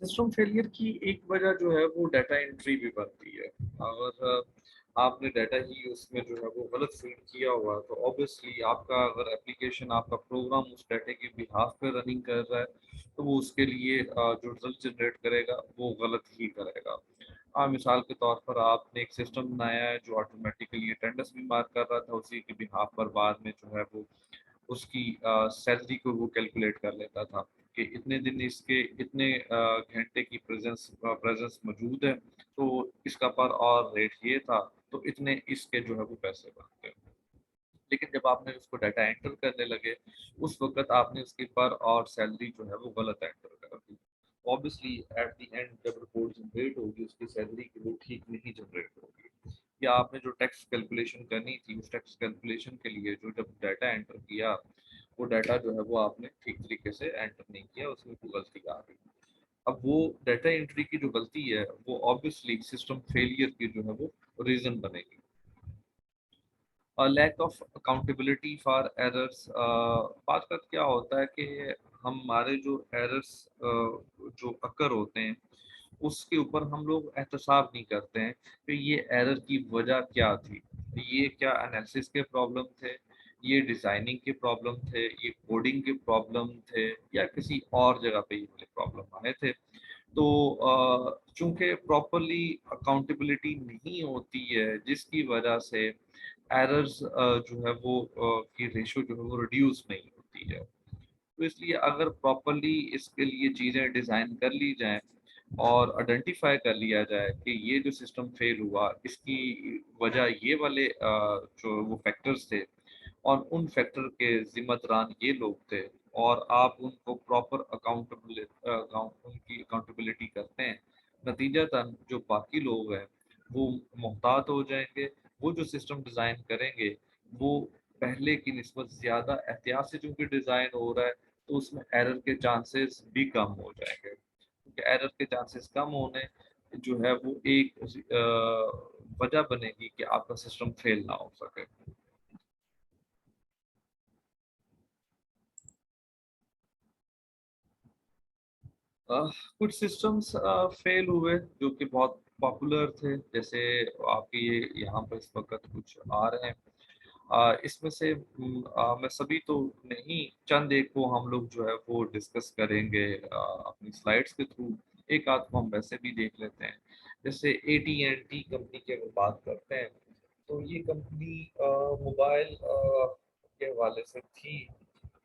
System failure की एक वजह जो है वो डाटा एंट्री भी बनती है। अगर आपने डाटा ही उसमें जो है वो गलत फीड किया हुआ है तो ऑब्वियसली आपका अगर एप्लीकेशन आपका प्रोग्राम उस डाटा के बिहाफ पे रनिंग कर रहा है तो वो उसके लिए जो रिजल्ट जनरेट करेगा वो गलत ही करेगा। मिसाल के तौर पर आपने एक सिस्टम बनाया है जो ऑटोमेटिकली अटेंडेंस भी मार्क कर रहा था उसी के बिहाफ पर, बाद में जो है वो उसकी सैलरी को वो कैलकुलेट कर लेता था कि इतने दिन इसके इतने घंटे की प्रेजेंस मौजूद है तो इसका पर और रेट ये था तो इतने इसके जो है वो पैसे बनते हैं। लेकिन जब आपने उसको डाटा एंटर करने लगे उस वक्त आपने उसकी पर और सैलरी जो है वो गलत एंटर कर दी। ऑब्वियसली एट द एंड जब रिपोर्ट जनरेट होगी उसकी सैलरी की वो ठीक नहीं जनरेट होगी। या आपने जो टैक्स कैलकुलेशन करनी थी उस टैक्स कैलकुलेशन के लिए जो जब डाटा एंटर किया वो डाटा जो है वो आपने ठीक तरीके से एंटर नहीं किया, उसमें कोई गलती आ गई। अब वो डाटा एंट्री की जो गलती है वो ऑब्वियसली सिस्टम फेलियर की जो है वो रीजन बनेगी। Lack of accountability for errors. बात का क्या होता है कि हमारे जो एरर्स जो अकर होते हैं उसके ऊपर हम लोग एहतसाब नहीं करते हैं कि ये एरर की वजह क्या थी। ये क्या एनालिसिस के प्रॉब्लम थे, ये डिज़ाइनिंग के प्रॉब्लम थे, ये कोडिंग के प्रॉब्लम थे या किसी और जगह पे ये वाले प्रॉब्लम आए थे। तो चूँकि प्रॉपर्ली अकाउंटेबिलिटी नहीं होती है जिसकी वजह से एरर्स जो है वो की रेशियो जो है वो रिड्यूस नहीं होती है। तो इसलिए अगर प्रॉपर्ली इसके लिए चीज़ें डिज़ाइन कर ली जाएँ और आइडेंटिफ़ाई कर लिया जाए कि ये जो सिस्टम फ़ेल हुआ इसकी वजह ये वाले जो वो फैक्टर्स थे और उन फैक्टर के ज़िम्मेदारान ये लोग थे और आप उनको प्रॉपर उनकी अकाउंटेबिलिटी करते हैं, नतीजतन जो बाकी लोग हैं, वो मोहतात हो जाएँगे। वो जो सिस्टम डिज़ाइन करेंगे, वो पहले की निस्बत ज़्यादा एहतियात से चूँकि डिज़ाइन हो रहा है, तो उसमें एरर के चांसेस भी कम हो जाएँगे। क्योंकि एरर के चांसेस कम होने जो है वो एक वजह बनेगी कि आपका सिस्टम फ़ेल ना हो सके। अ, कुछ सिस्टम्स फेल हुए जो कि बहुत पॉपुलर थे, जैसे आपके ये यहाँ पर इस वक़्त कुछ आ रहे हैं। इसमें से मैं सभी तो नहीं, चंद एक को हम लोग जो है वो डिस्कस करेंगे अपनी स्लाइड्स के थ्रू। एक आध को हम वैसे भी देख लेते हैं। जैसे एटी&टी कंपनी की अगर बात करते हैं, तो ये कंपनी मोबाइल के हवाले से थी।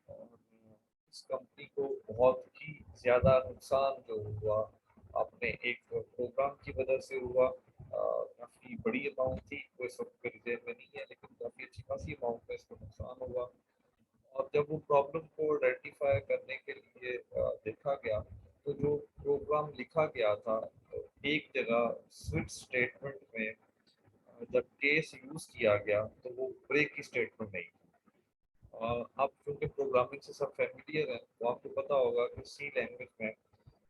और इस कंपनी को बहुत ही ज़्यादा नुकसान जो हुआ अपने एक प्रोग्राम की वजह से हुआ। काफ़ी बड़ी अमाउंट थी, वो इस वक्त मेरी जेब में नहीं है, लेकिन काफ़ी अच्छी खासी अमाउंट में इसको नुकसान हुआ। और जब वो प्रॉब्लम को रेक्टिफाई करने के लिए देखा गया, तो जो प्रोग्राम लिखा गया था, तो एक जगह स्विच स्टेटमेंट में जब केस यूज़ किया गया, तो वो ब्रेक की स्टेटमेंट नहीं। आप क्योंकि प्रोग्रामिंग से सब फैमिलियर हैं, तो आपको पता होगा कि सी लैंग्वेज में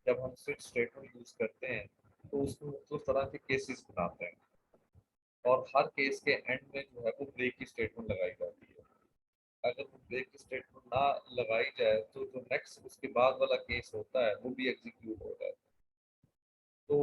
जब हम स्विच स्टेटमेंट यूज़ करते हैं, तो उसमें मुख्तलिफ तरह के केसेस बनाते हैं और हर केस के एंड में जो है वो ब्रेक की स्टेटमेंट लगाई जाती है। अगर वो ब्रेक की स्टेटमेंट ना लगाई जाए, तो जो नेक्स्ट उसके बाद वाला केस होता है, वो भी एग्ज़ीक्यूट हो जाए। तो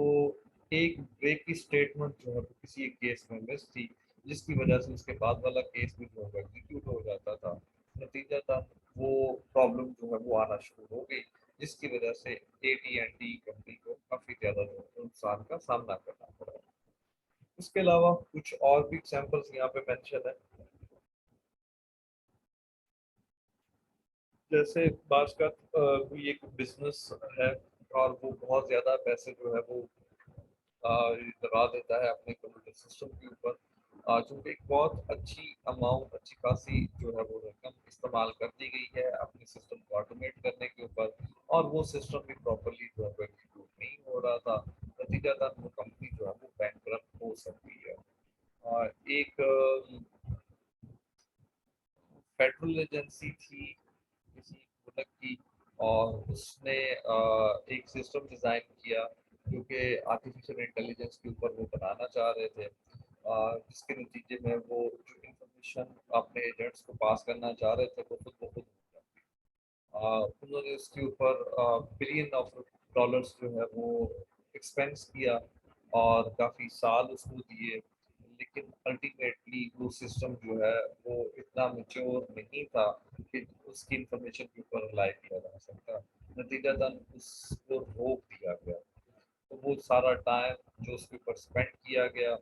एक ब्रेक की स्टेटमेंट जो है वो किसी एक केस में मिस थी, जिसकी वजह से उसके बाद वाला केस भी जो है एग्जीक्यूट हो जाता था। नतीजतन वो प्रॉब्लम जो है वो आना शुरू हो गई, जिसकी वजह से एटी&टी कंपनी को काफ़ी ज़्यादा जो है नुकसान का सामना करना पड़ा। इसके अलावा कुछ और भी एग्जांपल्स यहाँ पे मेंशन है। जैसे बात का कोई एक बिजनेस है और वो बहुत ज़्यादा पैसे जो है वो लगा देता है अपने कंप्यूटर सिस्टम के ऊपर। चूँकि एक बहुत अच्छी अमाउंट, अच्छी खासी जो है वो रकम इस्तेमाल कर दी गई है अपने सिस्टम को ऑटोमेट करने के ऊपर, और वो सिस्टम भी प्रॉपर्ली जो है वो एग्जीक्यूट नहीं हो रहा था। नतीजतन वो कंपनी जो है वो बैंकरप्ट हो सकती है। और एक फेडरल एजेंसी थी किसी मुल्क की, और उसने एक सिस्टम डिज़ाइन किया जो कि आर्टिफिशियल इंटेलिजेंस के ऊपर वो बनाना चाह रहे थे, जिसके नतीजे में वो जो इंफॉर्मेशन अपने एजेंट्स को पास करना चाह रहे थे वो खुद ब खुद उन्होंने इसके ऊपर डॉलर्स जो है वो एक्सपेंस किया और काफ़ी साल उसको दिए, लेकिन अल्टीमेटली वो सिस्टम जो है वो इतना मैच्योर नहीं था कि उसकी इंफॉर्मेशन के ऊपर रिलाई किया जा सकता। नतीजतन उसको रोक दिया गया। तो वो सारा टाइम जो उसके ऊपर स्पेंड किया गया,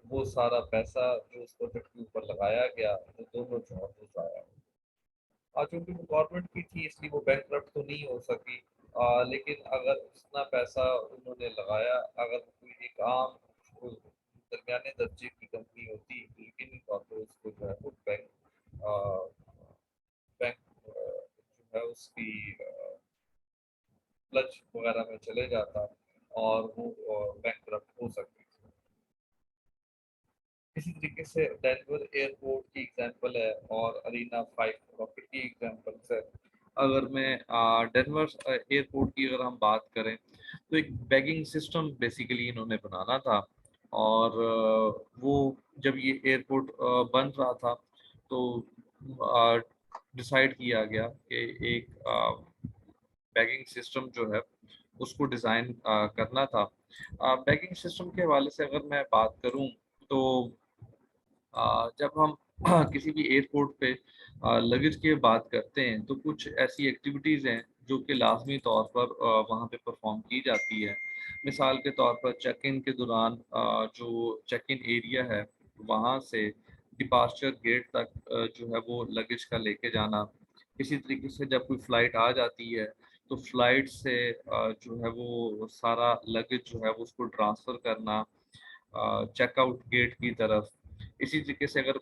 वो सारा पैसा जो उस प्रोजेक्ट के ऊपर लगाया गया, वो दोनों जो है वो ज़ाया हो। चूँकि वो गवर्नमेंट की थी इसलिए वो बैंकरप्ट तो नहीं हो सकी। लेकिन अगर इतना पैसा उन्होंने लगाया, अगर कोई एक आम वो दरमियाने दर्जे की कंपनी होती, यकीनी तौर पे उसको जो है वो बैंक जो है उसकी क्लच वगैरह में चले जाता और वो बैंकरप्ट हो सकती थी। इसी तरीके से डेनवर एयरपोर्ट की एग्जांपल है और अरीना 5 रॉकेट की एग्जांपल्स है। अगर मैं डेनवर एयरपोर्ट की अगर हम बात करें तो एक बैगिंग सिस्टम बेसिकली इन्होंने बनाना था और वो जब ये एयरपोर्ट बन रहा था तो डिसाइड किया गया कि एक बैगिंग सिस्टम जो है उसको डिज़ाइन करना था। बैगिंग सिस्टम के हवाले से अगर मैं बात करूँ तो जब हम किसी भी एयरपोर्ट पे लगेज की बात करते हैं तो कुछ ऐसी एक्टिविटीज़ हैं जो कि लाज़मी तौर पर वहाँ पे परफ़ॉर्म की जाती है। मिसाल के तौर पर चेक इन के दौरान जो चेक इन एरिया है वहाँ से डिपार्चर गेट तक जो है वो लगेज का लेके जाना। इसी तरीके से जब कोई फ़्लाइट आ जाती है तो फ़्लाइट से जो है वो सारा लगेज जो है वो उसको ट्रांसफ़र करना चेकआउट गेट की तरफ। इसी तरीके से अगर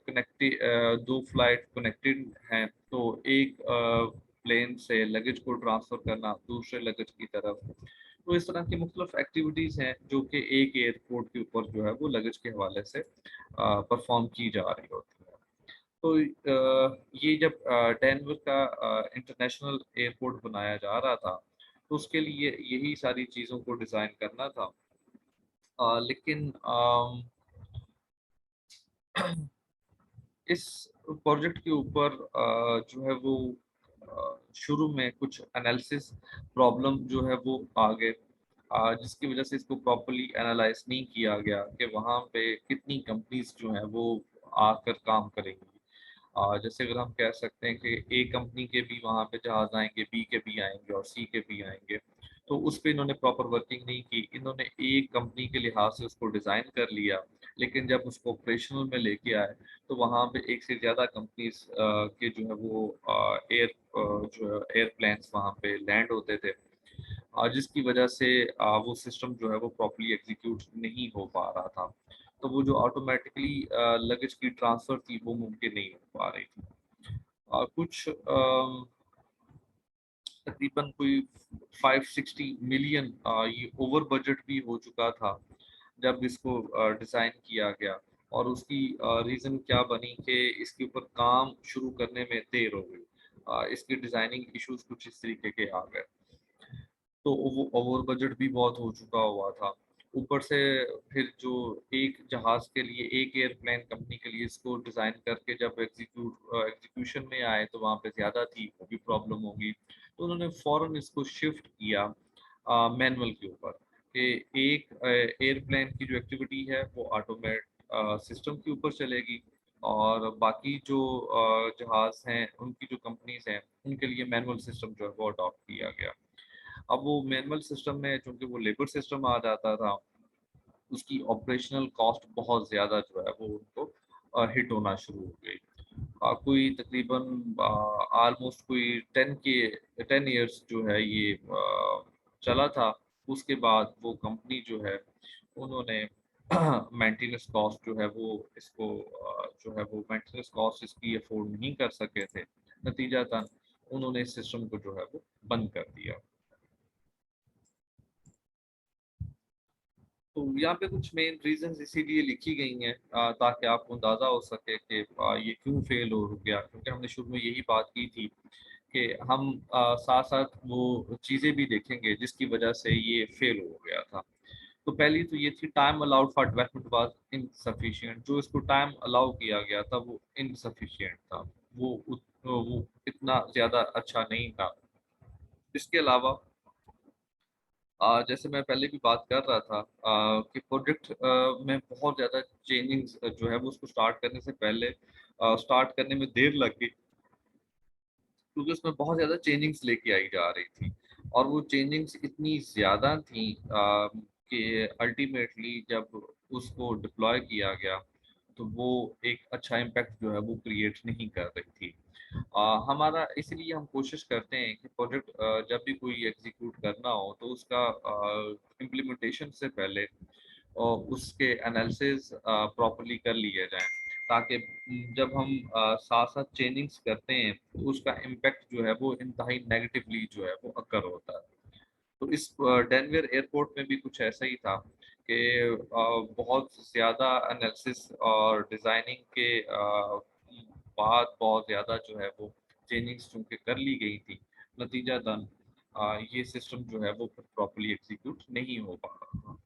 2 फ्लाइट कनेक्टेड हैं तो एक प्लेन से लगेज को ट्रांसफ़र करना दूसरे लगेज की तरफ। तो इस तरह की मुख्तलिफ एक्टिविटीज़ हैं जो कि एक एयरपोर्ट के ऊपर जो है वो लगेज के हवाले से परफ़ॉर्म की जा रही होती है। तो ये जब डेनवर का इंटरनेशनल एयरपोर्ट बनाया जा रहा था, तो उसके लिए यही सारी चीज़ों को डिज़ाइन करना था। लेकिन इस प्रोजेक्ट के ऊपर जो है वो शुरू में कुछ एनालिसिस प्रॉब्लम जो है वो आ गए जिसकी वजह से इसको प्रॉपर्ली एनालाइज नहीं किया गया कि वहाँ पे कितनी कंपनीज जो हैं वो आकर काम करेंगी। जैसे अगर हम कह सकते हैं कि ए कंपनी के भी वहाँ पे जहाज़ आएँगे, बी के भी आएँगे और सी के भी आएँगे। तो उस पे इन्होंने प्रॉपर वर्किंग नहीं की। इन्होंने एक कंपनी के लिहाज से उसको डिज़ाइन कर लिया, लेकिन जब उसको ऑपरेशनल में लेके आए, तो वहाँ पे एक से ज़्यादा कंपनीज़ के जो है वो जो है एयरप्लेन्स वहाँ पे लैंड होते थे। जिसकी वजह से वो सिस्टम जो है वो प्रॉपर्ली एग्ज़ीक्यूट नहीं हो पा रहा था। तो वो जो ऑटोमैटिकली लगेज की ट्रांसफ़र थी वो मुमकिन नहीं हो पा रही थी। कुछ तकरीबन कोई 560 मिलियन ये ओवर बजट भी हो चुका था जब इसको डिज़ाइन किया गया और उसकी रीज़न क्या बनी कि इसके ऊपर काम शुरू करने में देर हो गई। इसके डिज़ाइनिंग इश्यूज़ कुछ इस तरीके के आ गए। तो वो ओवर बजट भी बहुत हो चुका हुआ था। ऊपर से फिर जो एक जहाज़ के लिए, एक एयरप्लेन कंपनी के लिए इसको डिज़ाइन करके जब एग्ज़ीक्यूशन में आए तो वहाँ पे ज़्यादा थी, वो भी प्रॉब्लम होगी। तो उन्होंने फ़ौरन इसको शिफ्ट किया मैनुअल के ऊपर कि एक एयरप्लेन की जो एक्टिविटी है वो सिस्टम के ऊपर चलेगी और बाकी जो जहाज़ हैं, उनकी जो कंपनीज़ हैं, उनके लिए मैनुअल सिस्टम जो है वो अडॉप्ट किया गया। अब वो मैनुअल सिस्टम में चूँकि वो लेबर सिस्टम आ जाता था, उसकी ऑपरेशनल कॉस्ट बहुत ज़्यादा जो है वो उनको हिट होना शुरू हो गई। कोई तकरीबन ऑलमोस्ट कोई 10 इयर्स जो है ये चला था। उसके बाद वो कंपनी जो है उन्होंने मेंटेनेंस कॉस्ट जो है वो इसको जो है वो मेंटेनेंस कॉस्ट इसकी अफ़ोर्ड नहीं कर सके थे। नतीजतन उन्होंने इस सिस्टम को जो है वो बंद कर दिया। तो यहाँ पे कुछ मेन रीज़न्स इसीलिए लिखी गई हैं ताकि आपको अंदाज़ा हो सके कि ये क्यों फ़ेल हो गया क्योंकि हमने शुरू में यही बात की थी कि हम साथ-साथ वो चीज़ें भी देखेंगे जिसकी वज़ह से ये फ़ेल हो गया था। तो पहली तो ये थी time allowed for development was insufficient जो इसको टाइम अलाउ किया गया था वो इनसफिशिएंट था। वो इतना ज़्यादा अच्छा नहीं था। इसके अलावा जैसे मैं पहले भी बात कर रहा था कि प्रोजेक्ट में बहुत ज़्यादा चेंजिंग्स जो है वो उसको स्टार्ट करने से पहले स्टार्ट करने में देर लग गई क्योंकि उसमें बहुत ज़्यादा चेंजिंग्स लेके आई जा रही थी और वो चेंजिंग्स इतनी ज़्यादा थी कि अल्टीमेटली जब उसको डिप्लॉय किया गया तो वो एक अच्छा इम्पैक्ट जो है वो क्रिएट नहीं कर रही थी। हमारा इसलिए हम कोशिश करते हैं कि प्रोजेक्ट जब भी कोई एग्जीक्यूट करना हो तो उसका इम्प्लीमेंटेशन से पहले उसके एनालिसिस प्रॉपर्ली कर लिए जाएँ ताकि जब हम साथ-साथ चेंजिंग्स करते हैं तो उसका इम्पैक्ट जो है वो इंतहाई नेगेटिवली जो है वो अकर होता है। तो इस डेनवर एयरपोर्ट में भी कुछ ऐसा ही था कि बहुत ज़्यादा एनालिसिस और डिज़ाइनिंग के बाद बहुत ज़्यादा जो है वो चेंजिंग्स चूँकि कर ली गई थी, नतीजतन ये सिस्टम जो है वो प्रॉपर्ली एग्ज़ीक्यूट नहीं हो पा रहा था।